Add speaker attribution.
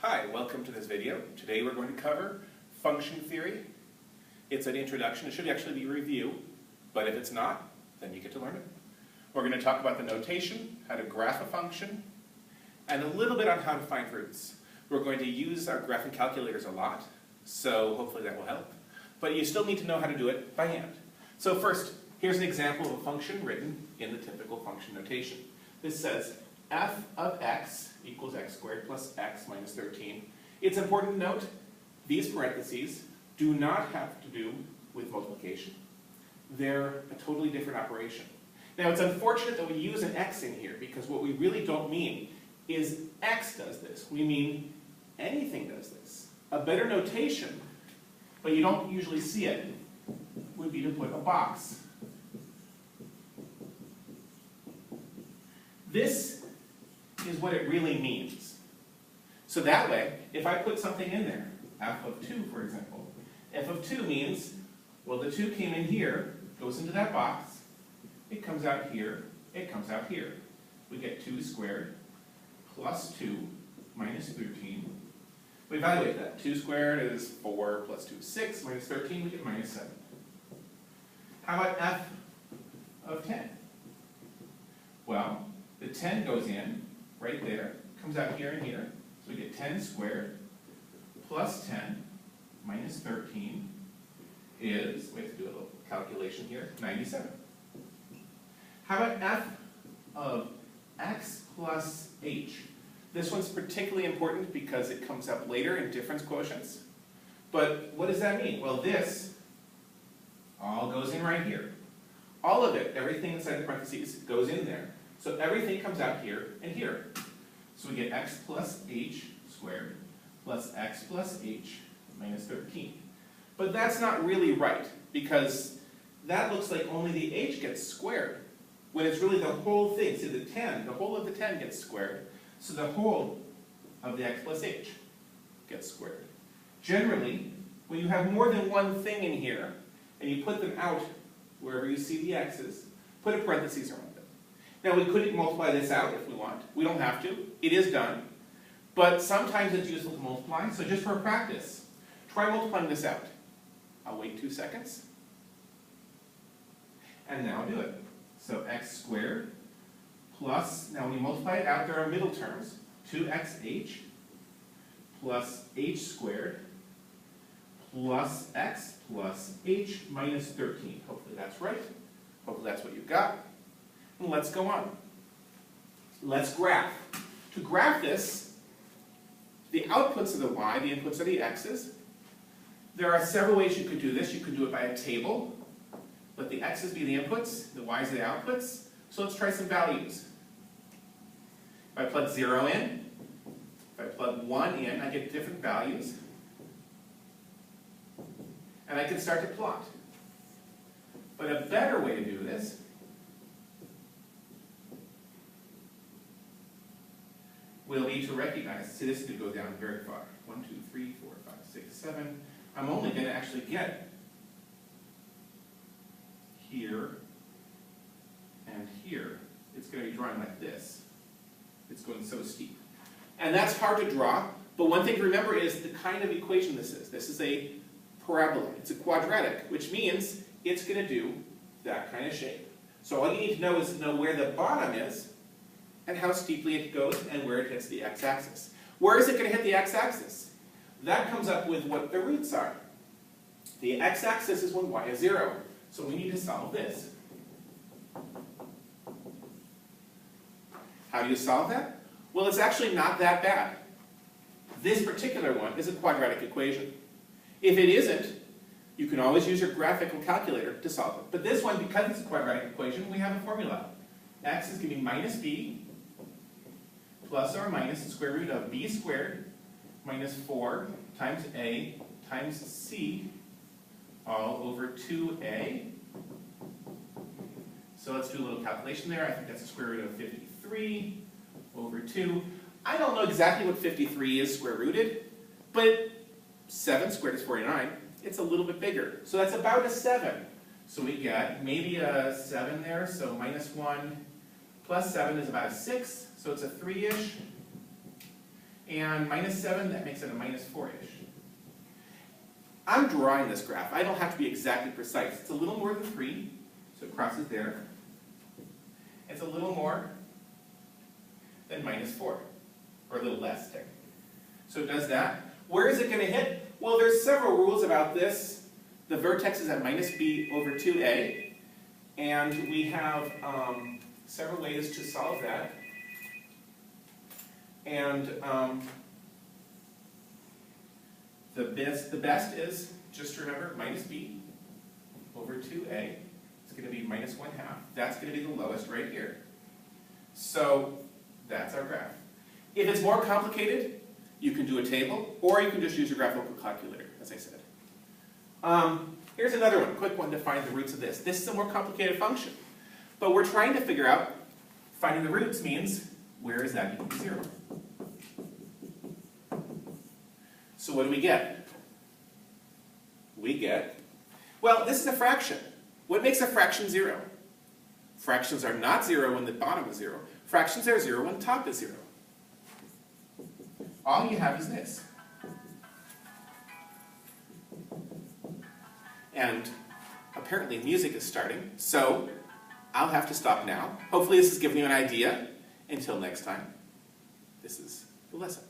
Speaker 1: Hi, welcome to this video. Today we're going to cover function theory. It's an introduction. It should actually be a review, but if it's not, then you get to learn it. We're going to talk about the notation, how to graph a function, and a little bit on how to find roots. We're going to use our graphing calculators a lot, so hopefully that will help. But you still need to know how to do it by hand. So first, here's an example of a function written in the typical function notation. This says f of x equals x squared plus x minus 13. It's important to note, these parentheses do not have to do with multiplication. They're a totally different operation. Now it's unfortunate that we use an x in here because what we really don't mean is x does this. We mean anything does this. A better notation, but you don't usually see it, would be to put a box. This is what it really means. So that way, if I put something in there, f of 2 for example, f of 2 means, well the 2 came in here, goes into that box, it comes out here, it comes out here. We get 2 squared plus 2 minus 13. We evaluate that. 2 squared is 4 plus 2 is 6, minus 13 we get minus 7. How about f of 10? Well, the 10 goes in right there, comes out here and here, so we get 10 squared plus 10 minus 13 is, we have to do a little calculation here, 97. How about f of x plus h? This one's particularly important because it comes up later in difference quotients. But what does that mean? Well, this all goes in right here. All of it, everything inside the parentheses, goes in there. So everything comes out here and here. So we get x plus h squared plus x plus h minus 13. But that's not really right, because that looks like only the h gets squared, when it's really the whole thing. See, the 10, the whole of the 10 gets squared, so the whole of the x plus h gets squared. Generally, when you have more than one thing in here, and you put them out wherever you see the x's, put a parentheses around it. Now we could multiply this out if we want. We don't have to. It is done. But sometimes it's useful to multiply, so just for practice, try multiplying this out. I'll wait 2 seconds. And now do it. So x squared plus, now when you multiply it out, there are middle terms. 2xh plus h squared plus x plus h minus 13. Hopefully that's right. Hopefully that's what you've got. And let's go on. Let's graph. To graph this, the outputs are the y, the inputs are the x's. There are several ways you could do this. You could do it by a table. Let the x's be the inputs, the y's are the outputs. So let's try some values. If I plug 0 in, if I plug 1 in, I get different values. And I can start to plot. But a better way to do this will be to recognize, see this could go down very far. 1, 2, 3, 4, 5, 6, 7. I'm only going to actually get here and here. It's going to be drawing like this. It's going so steep. And that's hard to draw, but one thing to remember is the kind of equation this is. This is a parabola. It's a quadratic, which means it's going to do that kind of shape. So all you need to know is to know where the bottom is and how steeply it goes and where it hits the x-axis. Where is it going to hit the x-axis? That comes up with what the roots are. The x-axis is when y is 0. So we need to solve this. How do you solve that? Well, it's actually not that bad. This particular one is a quadratic equation. If it isn't, you can always use your graphical calculator to solve it. But this one, because it's a quadratic equation, we have a formula. X is going to be minus b plus or minus the square root of b squared minus 4 times a times c all over 2a. So let's do a little calculation there. I think that's the square root of 53 over 2. I don't know exactly what 53 is square rooted, but 7 squared is 49. It's a little bit bigger. So that's about a 7. So we get maybe a 7 there, so minus 1 plus 7 is about a 6, so it's a 3-ish. And minus 7, that makes it a minus 4-ish. I'm drawing this graph. I don't have to be exactly precise. It's a little more than 3, so it crosses there. It's a little more than minus 4, or a little less, technically. So it does that. Where is it going to hit? Well, there's several rules about this. The vertex is at minus b over 2a, and we have several ways to solve that. And the best is, just remember, minus b over 2a. It's going to be minus 1/2. That's going to be the lowest right here. So that's our graph. If it's more complicated, you can do a table, or you can just use your graphical calculator, as I said. Here's another one, quick one to find the roots of this. This is a more complicated function. But we're trying to figure out, finding the roots means, where is that equal to 0? So what do we get? We get, well, this is a fraction. What makes a fraction 0? Fractions are not 0 when the bottom is 0. Fractions are 0 when the top is 0. All you have is this. And apparently music is starting, so I'll have to stop now. Hopefully this has given you an idea. Until next time, this is the lesson.